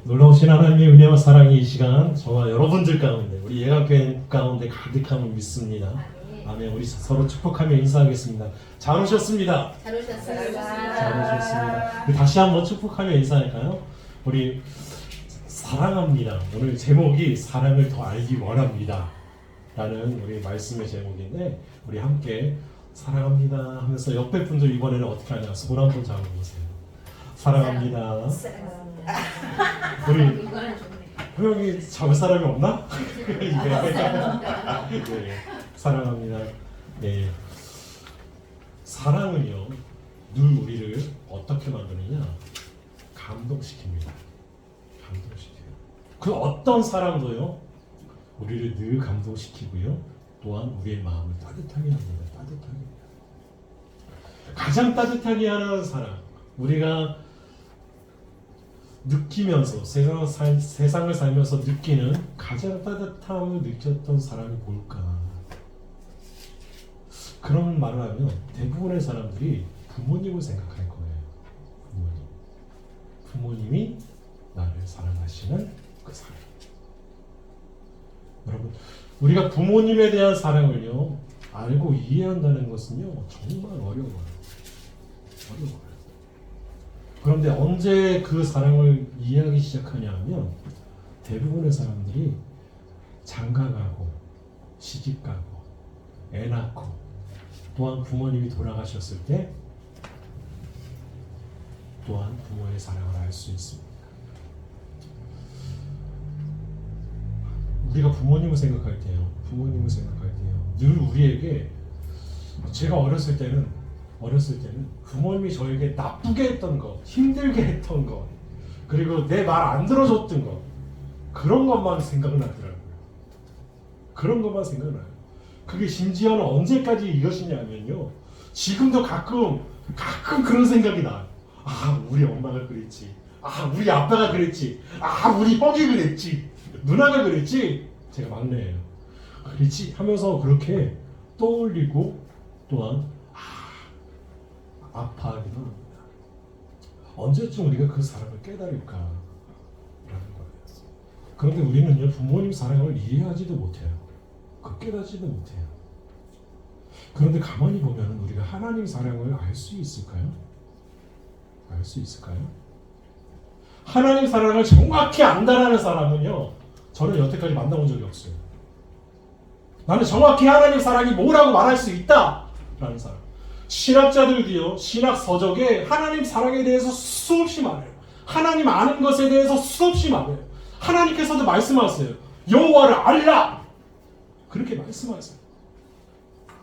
놀라우신 하나님의 은혜와 사랑이 이 시간 저와 여러분들 가운데 우리 예감교회 가운데 가득함을 믿습니다. 아멘. 우리 서로 축복하며 인사하겠습니다. 잘 오셨습니다. 잘 오셨습니다. 잘 오셨습니다. 우리 다시 한번 축복하며 인사할까요? 우리 사랑합니다. 오늘 제목이 사랑을 더 알기 원합니다 라는 우리 말씀의 제목인데 우리 함께 사랑합니다 하면서 옆에 분들 이번에는 어떻게 하냐 손 한번 잡아보세요. 사랑합니다. 우리 호영이 잡을 사람이 없나? 네. 사랑합니다. 네. 사랑은요 늘 우리를 어떻게 만드느냐 감동시킵니다. 감동시켜요. 그 어떤 사랑도요 우리를 늘 감동시키고요 또한 우리의 마음을 따뜻하게 합니다. 따뜻하게. 가장 따뜻하게 하는 사랑 우리가 느끼면서 세상을 살면서 느끼는 가장 따뜻함을 느꼈던 사람이 뭘까? 그런 말을 하면 대부분의 사람들이 부모님을 생각할 거예요. 부모님이 나를 사랑하시는 그 사랑. 여러분, 우리가 부모님에 대한 사랑을요 알고 이해한다는 것은요 정말 어려워요. 그런데 언제 그 사랑을 이해하기 시작하냐 하면 대부분의 사람들이 장가가고 시집가고 애 낳고 또한 부모님이 돌아가셨을 때 또한 부모의 사랑을 알 수 있습니다. 우리가 부모님을 생각할 때요 늘 우리에게 제가 어렸을 때는 부모님이 저에게 나쁘게 했던 것, 힘들게 했던 것, 그리고 내 말 안 들어줬던 것 그런 것만 생각나더라고요. 그런 것만 생각나요. 그게 심지어는 언제까지 이것이냐면요 지금도 가끔 그런 생각이 나요. 아 우리 엄마가 그랬지, 아 우리 아빠가 그랬지, 아 우리 형이 그랬지, 누나가 그랬지, 제가 막내예요. 그랬지 하면서 그렇게 떠올리고 또한 아파하기도 합니다. 언제쯤 우리가 그 사랑을 깨달을까? 라는 거예요. 그런데 우리는요 부모님 사랑을 이해하지도 못해요. 깨닫지도 못해요. 그런데 가만히 보면 우리가 하나님 사랑을 알 수 있을까요? 알 수 있을까요? 하나님 사랑을 정확히 안다라는 사람은요 저는 여태까지 만나본 적이 없어요. 나는 정확히 하나님 사랑이 뭐라고 말할 수 있다 라는 사람. 신학자들도요 신학 서적에 하나님 사랑에 대해서 수없이 말해요. 하나님 아는 것에 대해서 수없이 말해요. 하나님께서도 말씀하세요. 여호와를 알라 그렇게 말씀하세요.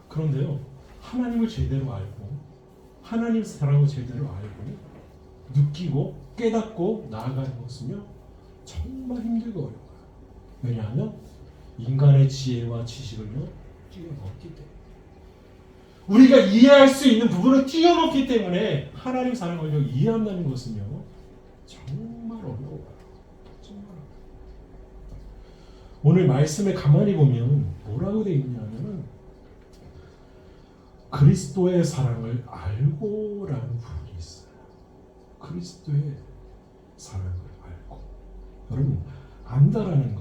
그런데요 하나님을 제대로 알고 하나님 사랑을 제대로 알고 느끼고 깨닫고 나아가는 것은요 정말 힘들고 어려워요. 왜냐하면 인간의 지혜와 지식을요 뛰어넘기 때문에 우리가 이해할 수 있는 부분을 뛰어넘기 때문에 하나님 사랑을 이해한다는 것은요 정말 어려워요. 정말. 오늘 말씀에 가만히 보면 뭐라고 되어 있냐면은 그리스도의 사랑을 알고라는 부분이 있어요. 그리스도의 사랑을 알고. 여러분 안다라는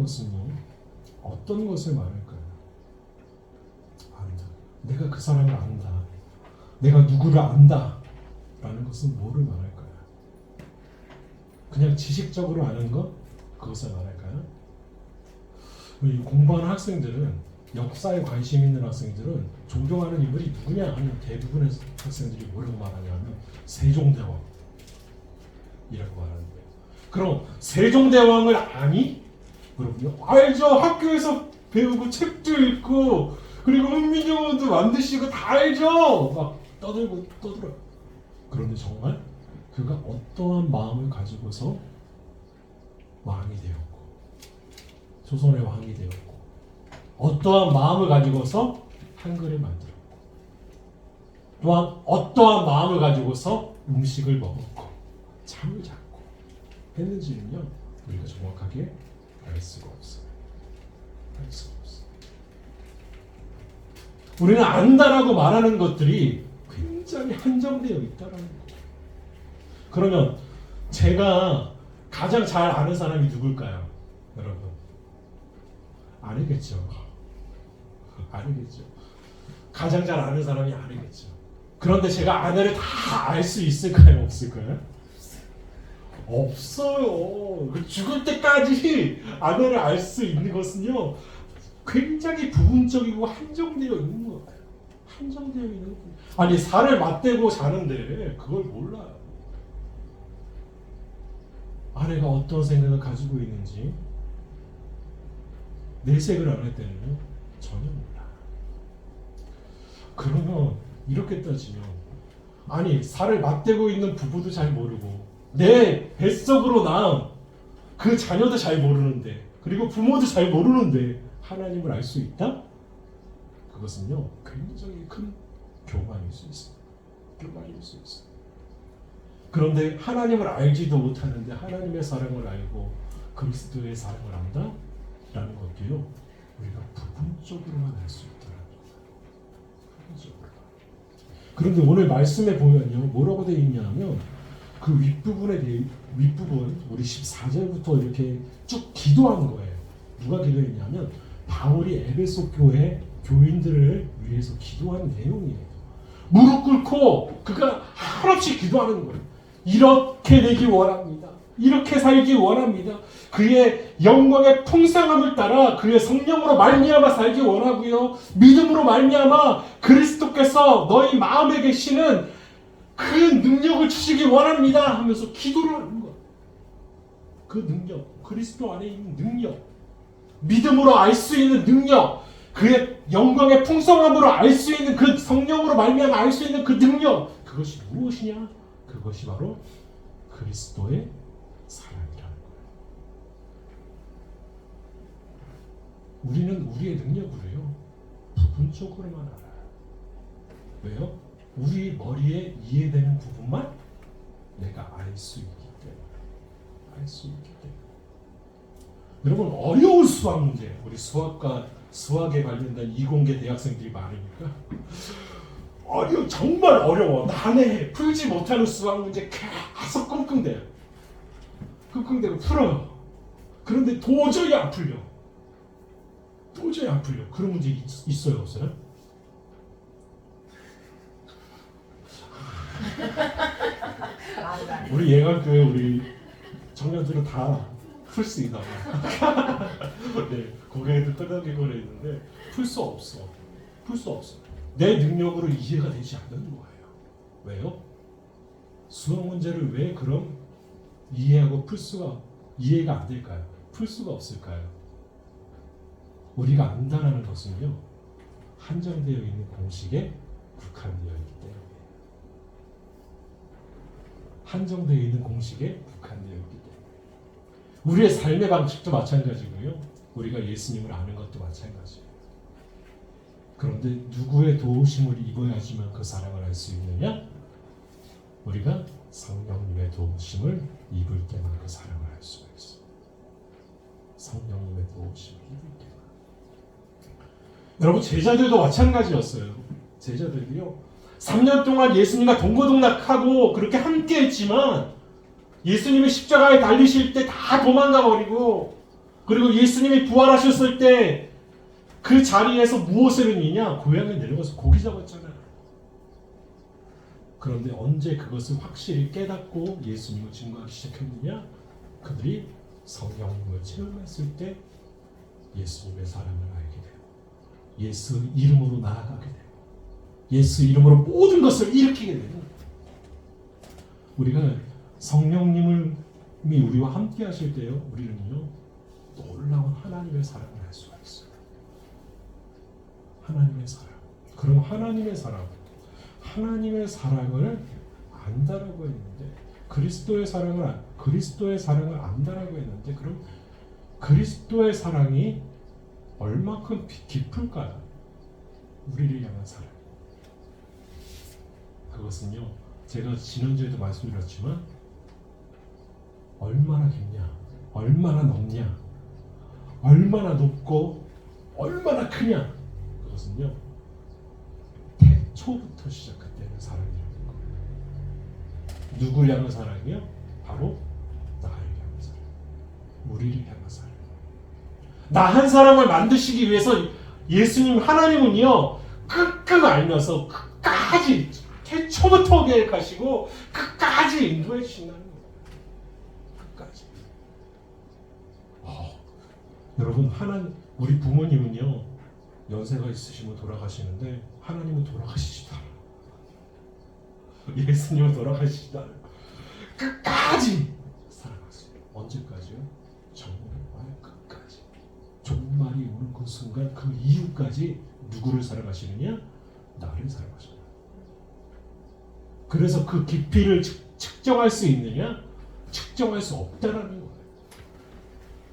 것은요 어떤 것을 말할까요? 안다. 내가 그 사람을 안다. 내가 누구를 안다. 라는 것은 뭐를 말할까요? 그냥 지식적으로 아는 것? 그것을 말할까요? 우리 공부하는 학생들은 역사에 관심 있는 학생들은 존경하는 인물이 누구냐 하면 대부분의 학생들이 뭐라고 말하냐면 세종대왕 이라고 말하는 거예요. 그럼 세종대왕을 아니? 여러분요 알죠. 학교에서 배우고 책도 읽고 그리고 훈민정음도 만드시고 다 알죠. 막 떠들어. 그런데 정말 그가 어떠한 마음을 가지고서 왕이 되었고 조선의 왕이 되었고 어떠한 마음을 가지고서 한글을 만들었고 또한 어떠한 마음을 가지고서 음식을 먹었고 잠을 잤고 했는지는요 우리가 정확하게 알 수가 없어요. 우리는 안다라고 말하는 것들이 굉장히 한정되어 있다라는 거예요. 그러면 제가 가장 잘 아는 사람이 누굴까요? 여러분 아니겠죠. 아니겠죠. 가장 잘 아는 사람이 아니겠죠. 그런데 제가 아내를 다 알 수 있을까요? 없을까요? 없어요. 죽을 때까지 아내를 알 수 있는 것은요 굉장히 부분적이고 한정되어 있는 거예요. 한정되어 있는 거예요. 아니 살을 맞대고 자는데 그걸 몰라요. 아내가 어떤 생각을 가지고 있는지 내색을 안 할 때는요 전혀 몰라. 그러면 이렇게 따지면 아니 살을 맞대고 있는 부부도 잘 모르고 내 뱃속으로 낳은 그 자녀도 잘 모르는데 그리고 부모도 잘 모르는데 하나님을 알 수 있다? 그것은요 굉장히 큰 교만일 수 있어요. 교만일 수 있어요. 그런데 하나님을 알지도 못하는데 하나님의 사랑을 알고 그리스도의 사랑을 안다? 라는 것도요 우리가 부분적으로만 알 수 있다는 거예요. 부분적으로. 그런데 오늘 말씀에 보면요 뭐라고 되어 있냐면 그 윗부분 우리 14절부터 이렇게 쭉 기도한 거예요. 누가 기도했냐면 바울이 에베소 교회 교인들을 위해서 기도한 내용이에요. 무릎 꿇고 그가 한없이 기도하는 거예요. 이렇게 되기 원합니다. 이렇게 살기 원합니다. 그의 영광의 풍성함을 따라 그의 성령으로 말미암아 살기 원하고요. 믿음으로 말미암아 그리스도께서 너희 마음에 계시는 그 능력을 주시기 원합니다 하면서 기도를 하는 거예요. 그 능력, 그리스도 안에 있는 능력, 믿음으로 알 수 있는 능력, 그의 영광의 풍성함으로 알 수 있는 그 성령으로 말미암아 알 수 있는 그 능력, 그것이 무엇이냐? 그것이 바로 그리스도의 사랑이라는 거예요. 우리는 우리의 능력으로요 부분적으로만 알아요. 왜요? 우리 머리에 이해되는 부분만 내가 알 수 있기 때문에. 알 수 있기 때문에. 여러분 어려운 수학 문제, 우리 수학에 관련된 이공계 대학생들이 많으니까 정말 어려워. 난해 풀지 못하는 수학 문제 계속 끙끙대요. 끙끙대고 풀어요. 그런데 도저히 안 풀려. 도저히 안 풀려. 그런 문제 있어요, 없어요? 우리 예관교회 우리 청년들은 다 풀 수 있나 봐. 네, 고개도 끄덕이고 있는데 풀 수 없어. 풀 수 없어. 내 능력으로 이해가 되지 않는 거예요. 왜요? 수학 문제를 왜 그럼 이해하고 이해가 안 될까요? 풀 수가 없을까요? 우리가 안다라는 것은요 한정되어 있는 공식에 국한되어 있기 때문에. 한정되어 있는 공식에 국한되어 있기 때문에. 우리의 삶의 방식도 마찬가지고요. 우리가 예수님을 아는 것도 마찬가지예요. 그런데 누구의 도우심을 입어야지만 그 사랑을 알 수 있느냐? 우리가 성령님의 도우심을 입을 때만 그 사랑을 알 수가 있어요. 성령님의 도우심을 입을 때만. 여러분 제자들도 마찬가지였어요. 제자들도요. 3년 동안 예수님과 동고동락하고 그렇게 함께했지만 예수님이 십자가에 달리실 때 다 도망가 버리고 그리고 예수님이 부활하셨을 때 그 자리에서 무엇을 했느냐? 고향에 내려가서 고기 잡았잖아요. 그런데 언제 그것을 확실히 깨닫고 예수님을 증거하기 시작했느냐? 그들이 성령님을 체험했을 때 예수님의 사랑을 알게 돼요. 예수 이름으로 나아가게 돼요. 예수 이름으로 모든 것을 일으키게 돼요. 우리가 성령님이 우리와 함께 하실 때요, 우리는요 놀라운 하나님의 사랑을 알 수가 있어요. 하나님의 사랑. 그럼 하나님의 사랑을 안다라고 했는데 그리스도의 사랑을 안다라고 했는데 그럼 그리스도의 사랑이 얼마큼 깊을까요? 우리를 향한 사랑. 그것은요, 제가 지난주에도 말씀드렸지만 얼마나 깊냐, 얼마나 넓냐, 얼마나 높고 얼마나 크냐. 그것은요 태초부터 시작되는 사랑이라는 거예요. 누굴 향한 사랑이요? 바로 우리를 향한 사랑. 나 한 사람을 만드시기 위해서 예수님 하나님은요 끄끄 알면서 끝까지 태초부터 계획하시고 끝까지 인도해 주신다는 거예요. 끝까지. 여러분 우리 부모님은요 연세가 있으시면 돌아가시는데 하나님은 돌아가시지도 않아요. 예수님은 돌아가시지도 않아요. 끝까지 사랑하세요. 언제까지요? 정말 끝까지. 종말이 오는 그 순간 그 이후까지 누구를 사랑하시느냐? 나를 사랑하시느냐. 그래서 그 깊이를 측정할 수 있느냐? 측정할 수 없다라는 거예요.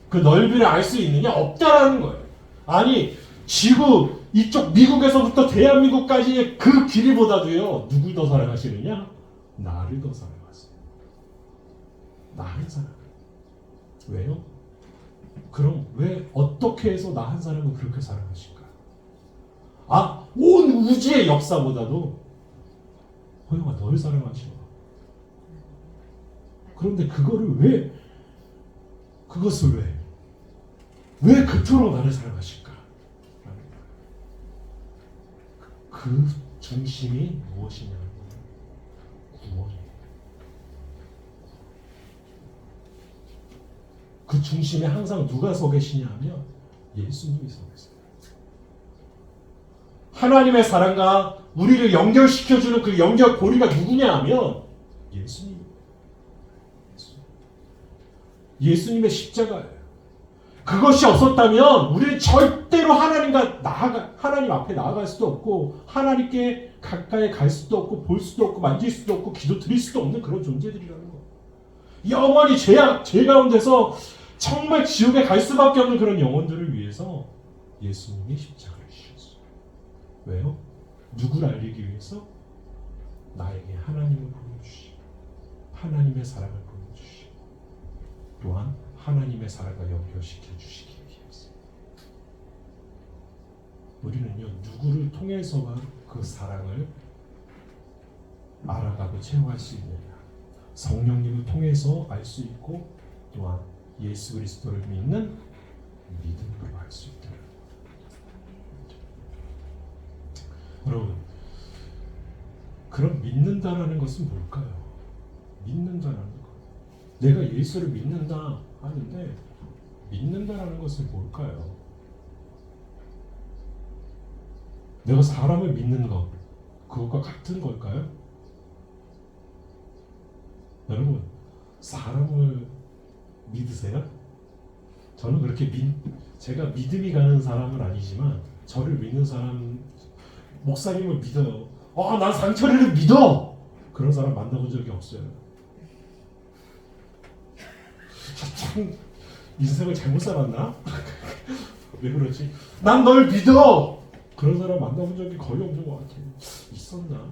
그 넓이를 알 수 있느냐? 없다라는 거예요. 아니 지구 이쪽 미국에서부터 대한민국까지의 그 길이보다도요 누굴 더 사랑하시느냐? 나를 더 사랑하세요. 나를 사랑해요. 왜요? 그럼 왜 어떻게 해서 나 한 사람을 그렇게 사랑하실까? 온 우주의 역사보다도 호영아 너를 사랑하셔. 그런데 그것을 왜 그토록 나를 사랑하실까? 그 중심이 무엇이냐면 구원이에요. 그 중심에 항상 누가 서 계시냐 하면 예수님이 서 계세요. 하나님의 사랑과 우리를 연결시켜주는 그 연결고리가 누구냐 하면 예수님이에요. 예수님의 십자가예요. 그것이 없었다면 우리는 절대로 하나님 앞에 나아갈 수도 없고 하나님께 가까이 갈 수도 없고 볼 수도 없고 만질 수도 없고 기도 드릴 수도 없는 그런 존재들이라는 거예요. 영원히 죄 가운데서 정말 지옥에 갈 수밖에 없는 그런 영혼들을 위해서 예수님이 십자가를 지셨어요. 왜요? 누구를 알리기 위해서? 나에게 하나님을 보여주시고 하나님의 사랑을 보여주시고 또한 하나님의 사랑과 연결시켜 주시기 위해서. 우리는요 누구를 통해서만 그 사랑을 알아가고 체험할 수 있느냐? 성령님을 통해서 알 수 있고 또한 예수 그리스도를 믿는 믿음으로 알 수 있다. 여러분, 그럼 믿는다라는 것은 뭘까요? 믿는다라는 것. 내가 예수를 믿는다 하는데 믿는다라는 것은 뭘까요? 내가 사람을 믿는 것, 그것과 같은 걸까요? 여러분, 사람을 믿으세요? 저는 그렇게 제가 믿음이 가는 사람은 아니지만 저를 믿는 사람, 목사님을 믿어요. 난 상철이를 믿어! 그런 사람 만나본 적이 없어요. 참 인생을 잘못 살았나? 왜 그러지? 난 널 믿어! 그런 사람 만나본 적이 거의 없는 것 같아요. 있었나?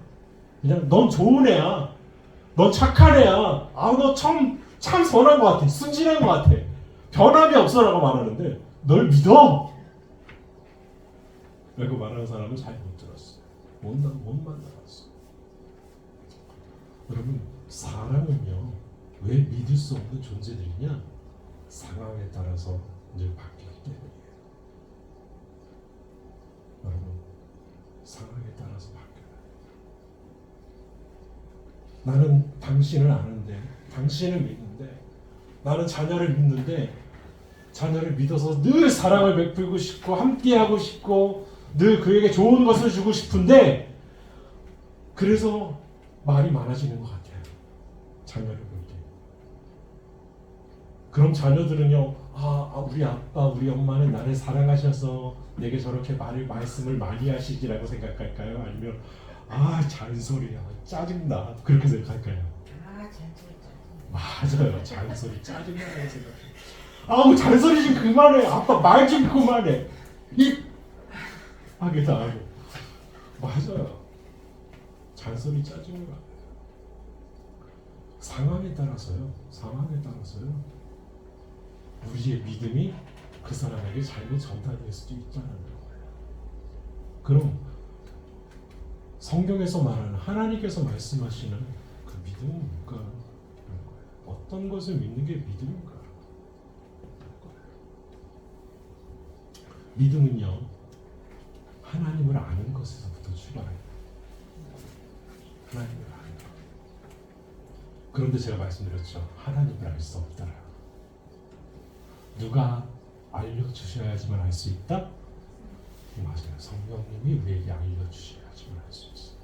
그냥 넌 좋은 애야. 넌 착한 애야. 너 참 선한 것 같아. 순진한 것 같아. 변함이 없어라고 말하는데 널 믿어! 라고 말하는 사람은 잘 못 들었어요. 못 만나봤어. 여러분, 사람은요 왜 믿을 수 없는 존재들이냐? 상황에 따라서 늘 바뀌기 때문이에요. 여러분, 상황에 따라서 바뀌어요. 나는 당신을 아는데, 당신을 믿는데, 나는 자녀를 믿는데, 자녀를 믿어서 늘 사랑을 베풀고 싶고 함께하고 싶고 늘 그에게 좋은 것을 주고 싶은데 그래서 말이 많아지는 것 같아요. 자녀를 볼 때. 그럼 자녀들은요, 우리 아빠, 우리 엄마는 나를 사랑하셔서 내게 저렇게 말씀을 많이 하시지라고 생각할까요? 아니면 잔소리야, 짜증나, 그렇게 생각할까요? 잔소리. 맞아요, 잔소리, 짜증나라고 생각해요. 잔소리 좀 그만해, 아빠 말 좀 그만해, 하기도 하고. 맞아요, 잔소리, 짜증나. 상황에 따라서요. 우리의 믿음이 그 사람에게 잘못 전달될 수도 있다는 거예요. 그럼 성경에서 말하는 하나님께서 말씀하시는 그 믿음은 뭘까? 어떤 것을 믿는 게 믿음인가? 믿음은요, 하나님을 아는 것에서부터 출발해요. 하나님을 아는 것. 그런데 제가 말씀드렸죠. 하나님을 알 수 없더라. 누가 알려주셔야지만 알 수 있다? 맞아요. 성령님이 우리에게 알려주셔야지만 알 수 있어요.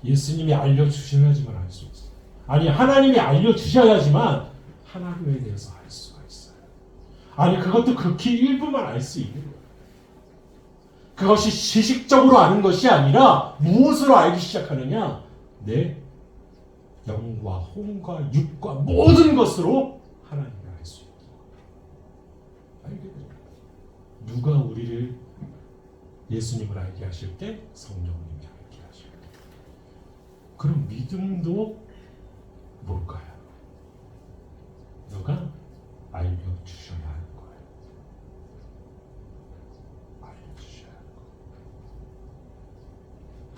예수님이 알려주셔야지만 알 수 있어요. 아니, 하나님이 알려주셔야지만 하나님에 대해서 알 수가 있어요. 아니, 그것도 극히 일부만 알 수 있는 거예요. 그것이 지식적으로 아는 것이 아니라 무엇으로 알기 시작하느냐? 내 영과 혼과 육과 모든 것으로 하나님을 알 수 있다. 알게 돼요. 누가 우리를 예수님을 알게 하실 때? 성령님이 알게 하실 때. 그럼 믿음도 뭘까요? 누가 알려주셔야 하는 거예요. 알려주셔야 하는 거예요.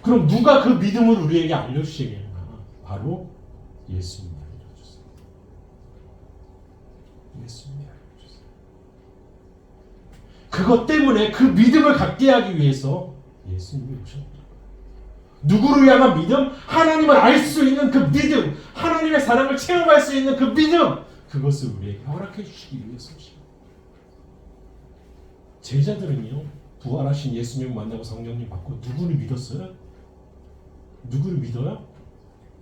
그럼 누가 그 믿음을 우리에게 알려주시겠나? 바로 예수님이 알려주세요. 예수님이 알려주세요. 그것 때문에 그 믿음을 갖게 하기 위해서 예수님이 오셨다. 누구를 향한 믿음? 하나님을 알 수 있는 그 믿음, 하나님의 사랑을 체험할 수 있는 그 믿음, 그것을 우리에게 허락해 주시기 위해서죠. 제자들은요, 부활하신 예수님 만나고 성령님 받고 누구를 믿었어요? 누구를 믿어요?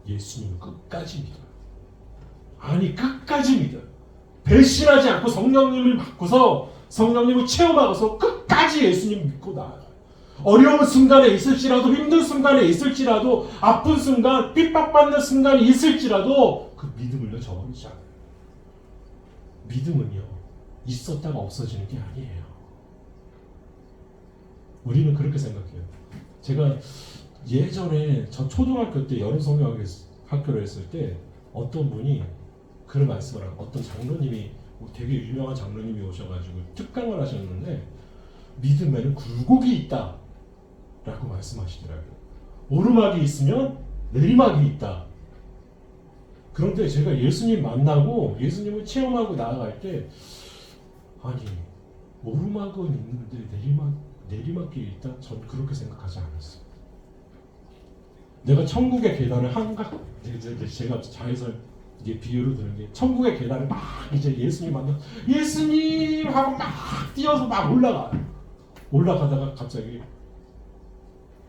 예수님을 끝까지 믿어요. 아니, 끝까지 믿어요. 배신하지 않고 성령님을 받고서 성령님을 체험하고서 끝까지 예수님 믿고 나아가요. 어려운 순간에 있을지라도, 힘든 순간에 있을지라도, 아픈 순간, 핍박받는 순간이 있을지라도 그 믿음을요 저버리지 않아요. 믿음은요 있었다가 없어지는 게 아니에요. 우리는 그렇게 생각해요. 제가 예전에 저 초등학교 때 여름 성경학교를 했을 때 어떤 분이 그런 말씀을 하고, 어떤 장로님이, 되게 유명한 장로님이 오셔가지고 특강을 하셨는데 믿음에는 굴곡이 있다 라고 말씀하시더라고요. 오르막이 있으면 내리막이 있다. 그런데 제가 예수님 만나고 예수님을 체험하고 나아갈 때, 아니, 오르막은 있는데 내리막길이 있다? 전 그렇게 생각하지 않았어요. 내가 천국의 계단을 제가 자에서 이게 비유로 드는 게, 천국의 계단을 막 이제 예수님 만나, 예수님 하고 막 뛰어서 막 올라가다가 갑자기,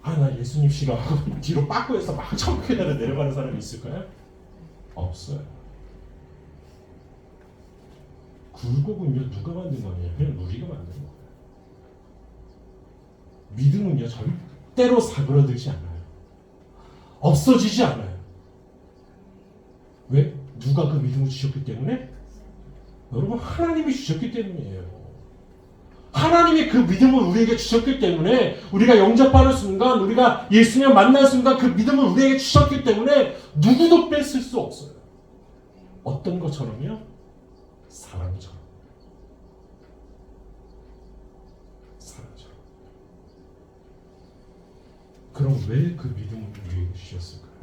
나 예수님 싫어하고 뒤로 빠꾸해서 막 천국 계단에 내려가는 사람이 있을까요? 없어요. 굴곡은요 누가 만든 거냐? 그냥 우리가 만든 거예요. 믿음은요 절대로 사그러들지 않아요. 없어지지 않아요. 왜? 누가 그 믿음을 주셨기 때문에? 여러분, 하나님이 주셨기 때문이에요. 하나님이 그 믿음을 우리에게 주셨기 때문에, 우리가 영접하는 순간, 우리가 예수님을 만난 순간 그 믿음을 우리에게 주셨기 때문에 누구도 뺏을 수 없어요. 어떤 것처럼요? 사랑처럼. 사랑처럼. 그럼 왜 그 믿음을 우리에게 주셨을까요?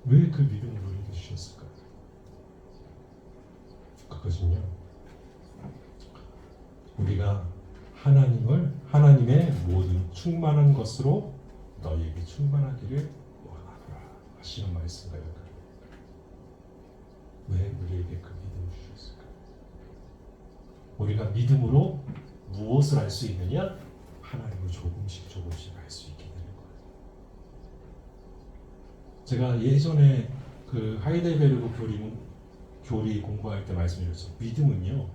왜 그 믿음을 우리에게 주셨을까요? 그것은요, 우리가 하나님의 모든 충만한 것으로 너희에게 충만하기를 원하노라 하시는 말씀과요. 왜 우리에게 그 믿음을 주셨을까요? 우리가 믿음으로 무엇을 알 수 있느냐? 하나님을 조금씩 알 수 있게 되는 거예요. 제가 예전에 그 하이델베르그 교리 공부할 때 말씀드렸죠. 믿음은요,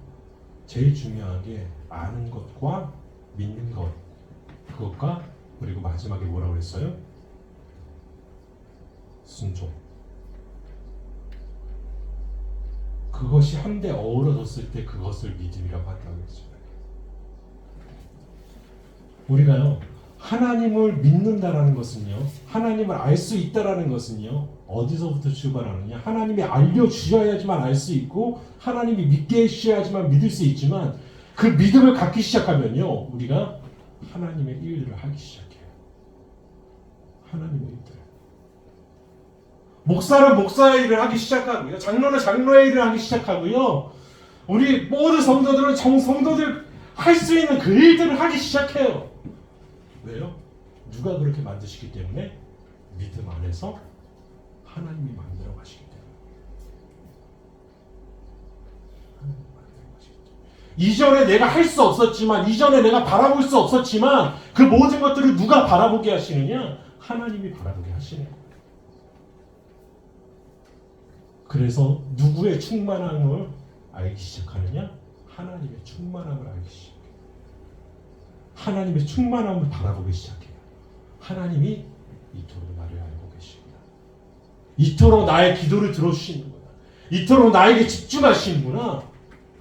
제일 중요한 게 아는 것과 믿는 것, 그것과 그리고 마지막에 뭐라고 그랬어요? 순종. 그것이 한데 어우러졌을 때 그것을 믿음이라고 한다고 했습니다. 우리가요, 하나님을 믿는다라는 것은요, 하나님을 알 수 있다라는 것은요, 어디서부터 출발하느냐? 하나님이 알려주셔야지만 알 수 있고, 하나님이 믿게 해주셔야지만 믿을 수 있지만, 그 믿음을 갖기 시작하면요, 우리가 하나님의 일들을 하기 시작해요. 하나님의 일들. 목사는 목사의 일을 하기 시작하고요, 장로는 장로의 일을 하기 시작하고요, 우리 모든 성도들은 성도들 할 수 있는 그 일들을 하기 시작해요. 왜요? 누가 그렇게 만드시기 때문에? 믿음 안에서 하나님이 만들어 가시기 때문에. 하나님이 만들어 가시기 때문에. 이전에 내가 할 수 없었지만, 이전에 내가 바라볼 수 없었지만 그 모든 것들을 누가 바라보게 하시느냐? 하나님이 바라보게 하시는 거예요. 그래서 누구의 충만함을 알기 시작하느냐? 하나님의 충만함을 알기 시작해요. 하나님의 충만함을 바라보기 시작해요. 하나님이 이토록 나를 알고 계시구나. 이토록 나의 기도를 들어주시는구나. 이토록 나에게 집중하시는구나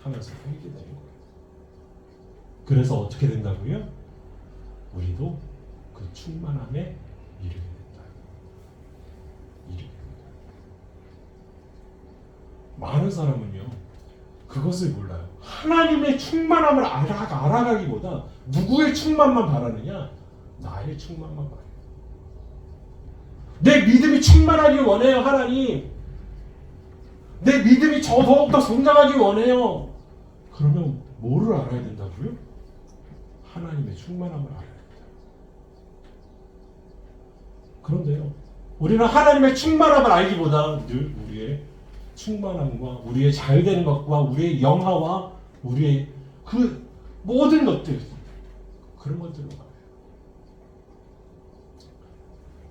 하면서 알게 되는 거예요. 그래서 어떻게 된다고요? 우리도 그 충만함에 이르게 된다. 이르게 된다. 많은 사람은요, 그것을 몰라요. 하나님의 충만함을 알아가기보다 누구의 충만만 바라느냐? 나의 충만만 바라요. 내 믿음이 충만하길 원해요, 하나님. 내 믿음이 더욱더 성장하길 원해요. 그러면 뭐를 알아야 된다고요? 하나님의 충만함을 알아야 된다. 그런데요, 우리는 하나님의 충만함을 알기보다 늘 우리의 충만함과 우리의 잘되는 것과 우리의 영화와 우리의 그 모든 것들, 그런 것들로 가요.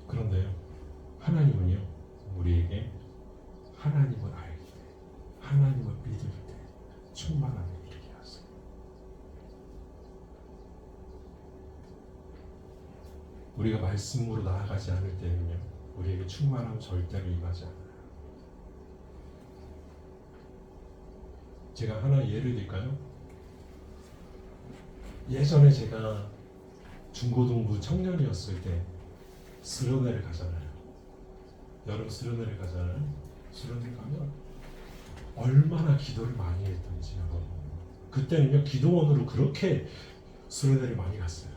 그런데요, 하나님은요, 우리에게 하나님을 알기 때, 하나님을 믿을 때 충만함에 이르게 하세요. 우리가 말씀으로 나아가지 않을 때는요, 우리에게 충만함 절대로 임하지 않아요. 제가 하나 예를 들까요? 예전에 제가 중고등부 청년이었을 때 수련회를 가잖아요. 여름 수련회를 가잖아요. 수련회 가면 얼마나 기도를 많이 했던지 여러분. 그때는요, 기도원으로 그렇게 수련회를 많이 갔어요.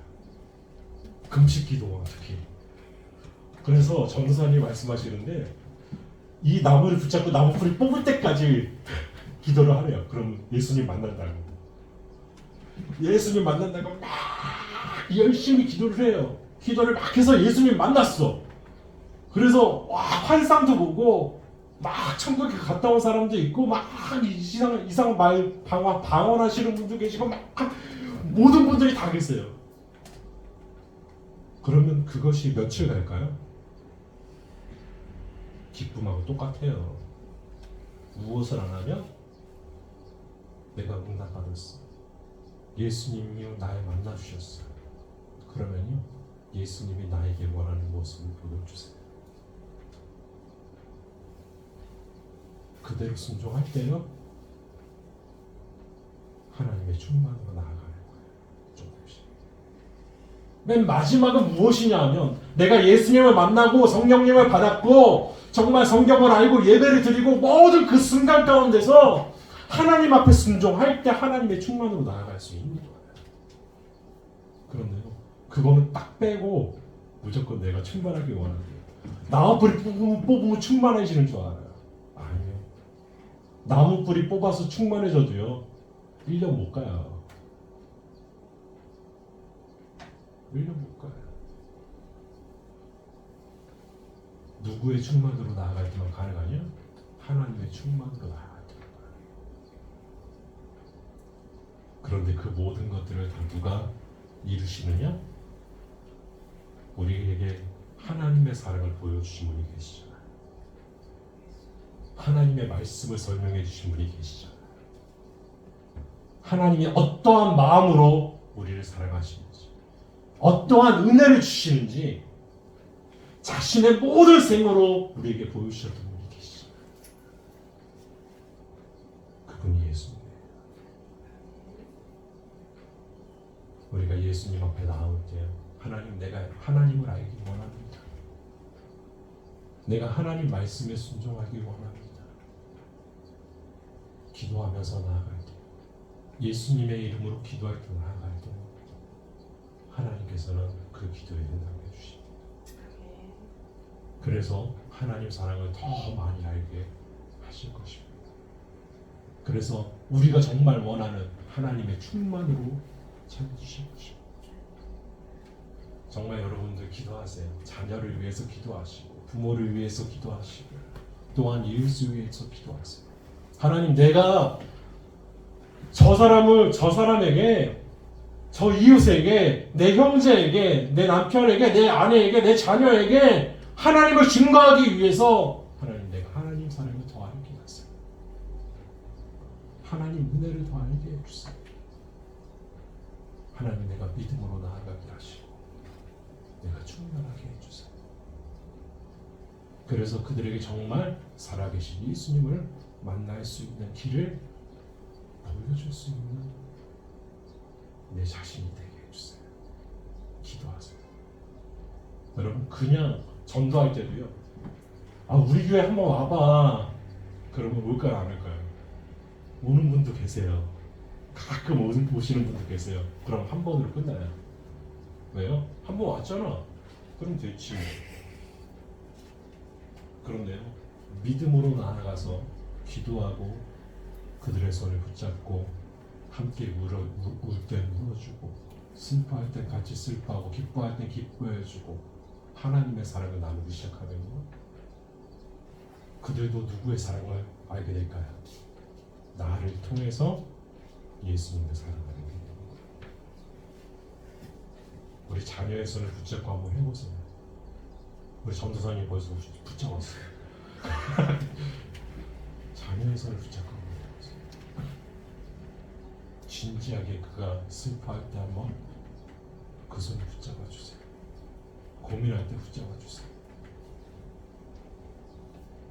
금식 기도원 특히. 그래서 전도사님이 말씀하시는데 이 나무를 붙잡고 나무풀이 뽑을 때까지 기도를 하래요. 그럼 예수님 만난다고. 예수님 만난다고 막 열심히 기도를 해요. 기도를 막 해서 예수님 만났어. 그래서 와, 환상도 보고 막 천국에 갔다 온 사람도 있고 막 이상 말 방언하시는 분도 계시고 막 모든 분들이 다 계세요. 그러면 그것이 며칠 갈까요? 기쁨하고 똑같아요. 무엇을 안 하면 내가 응답받았어. 예수님이 나에 만나주셨어. 그러면요, 예수님이 나에게 원하는 모습을 보여주세요. 그대로 순종할 때요, 하나님의 충만으로 나아가는 거예요. 조금씩. 맨 마지막은 무엇이냐 하면 내가 예수님을 만나고 성령님을 받았고 정말 성경을 알고 예배를 드리고 모든 그 순간 가운데서 하나님 앞에 순종할 때 하나님의 충만으로 나아갈 수 있는 거예요. 그런데요, 그거는 딱 빼고 무조건 내가 충만하길 원하는데요. 나무뿌리 뽑으면 충만해지는 줄 알아요. 아니에요. 나무뿌리 뽑아서 충만해져도요, 1년 못 가요. 1년 못 가요. 누구의 충만으로 나아갈 때만 가능하냐? 하나님의 충만으로 나아갈 때만 가능해요. 그런데 그 모든 것들을 다 누가 이루시느냐? 우리에게 하나님의 사랑을 보여주신 분이 계시잖아요. 하나님의 말씀을 설명해 주신 분이 계시잖아요. 하나님이 어떠한 마음으로 우리를 사랑하시는지, 어떠한 은혜를 주시는지 자신의 모든 생으로 우리에게 보여주셨던 분이 계시잖아요. 그분이 예수님이에요. 우리가 예수님 앞에 나올 때 하나님, 내가 하나님을 알기 원합니다. 내가 하나님 말씀에 순종하기 원합니다. 기도하면서 나아갈 때, 예수님의 이름으로 기도할 때 나아갈 때 하나님께서는 그 기도에 응답해 주십니다. 그래서 하나님 사랑을 더 많이 알게 하실 것입니다. 그래서 우리가 정말 원하는 하나님의 충만으로 찾아주실 것입니다. 정말 여러분들 기도하세요. 자녀를 위해서 기도하시고 부모를 위해서 기도하시고 또한 이웃을 위해서 기도하세요. 하나님, 내가 저 사람에게, 저 이웃에게, 내 형제에게, 내 남편에게, 내 아내에게, 내 자녀에게 하나님을 증거하기 위해서 하나님, 내가 하나님 사랑을 더 알게 하세요. 하나님 은혜를 더 알게 해주세요. 하나님, 내가 믿음으로 나아가게 하시고 내가 충만하게 해주세요. 그래서 그들에게 정말 살아계신 예수님을 만날 수 있는 길을 보여줄 수 있는 내 자신이 되게 해주세요. 기도하세요. 여러분, 그냥 전도할 때도요, 우리 교회 한번 와봐, 그러면 올까요 안 올까요? 오는 분도 계세요. 가끔 오시는 분도 계세요. 그럼 한 번으로 끝나요. 왜요? 한 번 왔잖아. 그럼 됐지. 그런데요, 믿음으로 나아가서 기도하고 그들의 손을 붙잡고 함께 울 땐 울어주고 슬퍼할 땐 같이 슬퍼하고 기뻐할 땐 기뻐해주고 하나님의 사랑을 나누기 시작하면요, 그들도 누구의 사랑을 알게 될까요? 나를 통해서 예수님의 사랑을 알게 됩니다. 우리 자녀의 손을 붙잡고 한번 해보세요. 우리 전도사님 벌써 붙잡았어요. 자녀의 손을 붙잡고 한번 해보세요. 진지하게 그가 슬퍼할 때 한번 그 손을 붙잡아 주세요. 고민할 때 붙잡아 주세요.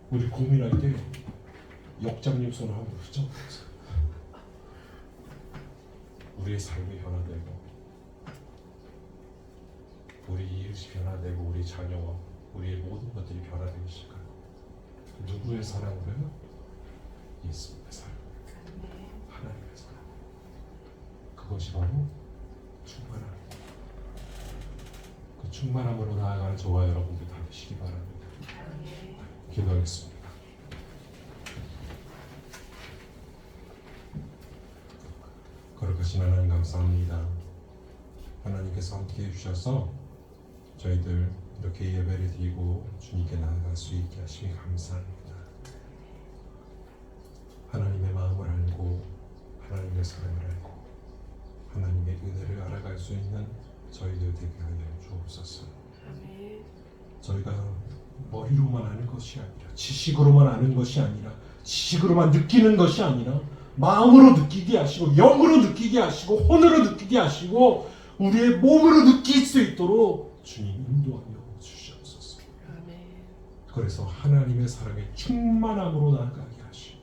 우리 고민할 때 역장님 손을 한번 붙잡아 주세요. 우리의 삶이 변화되고 우리 이웃이 변화되고 우리 자녀와 우리의 모든 것들이 변화되기 시작합니다. 누구의 사랑으로요? 예수님의 사랑, 하나님의 사랑. 그것이 바로 충만함. 그 충만함으로 나아가는 저와 여러분들 다 되시기 바랍니다. 기도하겠습니다. 거룩하신 하나님, 감사합니다. 하나님께서 함께 해주셔서 저희들 이렇게 예배를 드리고 주님께 나아갈 수 있게 하시니 감사합니다. 하나님의 마음을 알고 하나님의 사랑을 알고 하나님의 은혜를 알아갈 수 있는 저희들 되게 하여 주옵소서. 저희가 머리로만 아는 것이 아니라, 지식으로만 아는 것이 아니라, 지식으로만 느끼는 것이 아니라 마음으로 느끼게 하시고 영으로 느끼게 하시고 혼으로 느끼게 하시고 우리의 몸으로 느낄 수 있도록 주님 인도하여 주시옵소서. 그래서 하나님의 사랑의 충만함으로 나아가게 하시고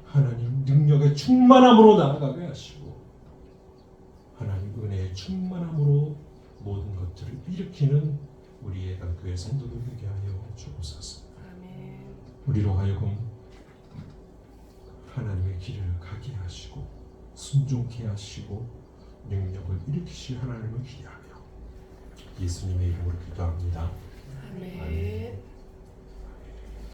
하나님 능력의 충만함으로 나아가게 하시고 하나님 은혜의 충만함으로 모든 것들을 일으키는 우리의 교회 성도들 되게 하여 주옵소서. 우리로 하여금 하나님의 길을 가게 하시고 순종케 하시고 능력을 일으키실 하나님을 기대하며 예수님의 이름으로 기도합니다. 아멘.